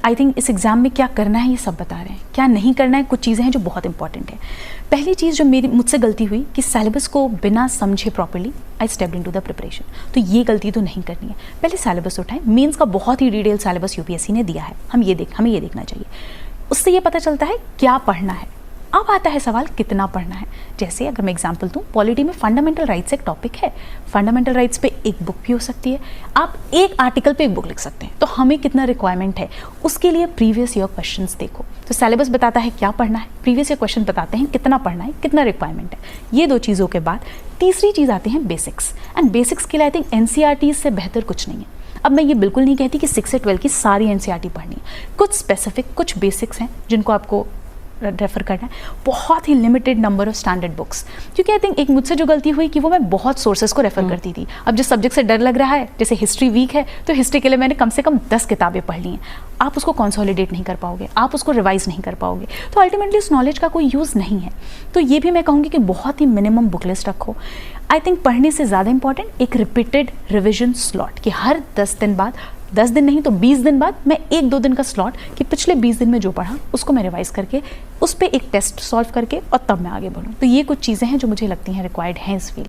I think इस exam में क्या करना है ये सब बता रहे हैं, क्या नहीं करना है कुछ चीज़ें हैं जो बहुत इंपॉर्टेंट है। पहली चीज़ जो मुझसे गलती हुई कि सिलेबस को बिना समझे properly I stepped into the preparation. तो ये गलती तो नहीं करनी है। पहले सिलेबस उठाएं। मेंस का बहुत ही डिटेल सिलेबस यूपीएससी ने दिया है, हमें ये देखना चाहिए। उससे ये पता चलता है क्या पढ़ना है। अब आता है सवाल कितना पढ़ना है। जैसे अगर मैं एग्जांपल दूं, पॉलिटी में फंडामेंटल राइट्स एक टॉपिक है। फंडामेंटल राइट्स पे एक बुक भी हो सकती है, आप एक आर्टिकल पे एक बुक लिख सकते हैं। तो हमें कितना रिक्वायरमेंट है उसके लिए प्रीवियस ईयर क्वेश्चंस देखो। तो सिलेबस बताता है क्या पढ़ना है, प्रीवियस ईयर क्वेश्चन बताते हैं कितना पढ़ना है, कितना रिक्वायरमेंट है। ये दो चीज़ों के बाद तीसरी चीज़ आती है बेसिक्स। एंड बेसिक्स के लिए आई थिंक एनसीईआरटी से बेहतर कुछ नहीं है। अब मैं ये बिल्कुल नहीं कहती कि 6 से 12 की सारी एनसीईआरटी पढ़नी है। कुछ स्पेसिफिक, कुछ बेसिक्स हैं जिनको आपको रेफर करना है। बहुत ही limited number of standard books, क्योंकि आई थिंक एक मुझसे जो गलती हुई कि वो मैं बहुत सोर्सेज को रेफर करती थी। अब जिस सब्जेक्ट से डर लग रहा है, जैसे हिस्ट्री वीक है तो हिस्ट्री के लिए मैंने कम से कम 10 किताबें पढ़ ली हैं। आप उसको कंसोलिडेट नहीं कर पाओगे, आप उसको रिवाइज नहीं कर पाओगे, तो अल्टीमेटली उस नॉलेज का कोई यूज़ नहीं है। तो ये भी मैं कहूँगी कि बहुत ही मिनिमम बुक लिस्ट रखो। आई थिंक पढ़ने से ज़्यादा इंपॉर्टेंट एक रिपीटेड रिविजन स्लॉट, कि हर 10 दिन बाद, 10 दिन नहीं तो 20 दिन बाद मैं 1-2 दिन का स्लॉट, कि पिछले 20 दिन में जो पढ़ा उसको मैं रिवाइज करके उस पर एक टेस्ट सॉल्व करके और तब मैं आगे बढ़ूँ। तो ये कुछ चीज़ें हैं जो मुझे लगती हैं रिक्वायर्ड हैं इस फील्ड।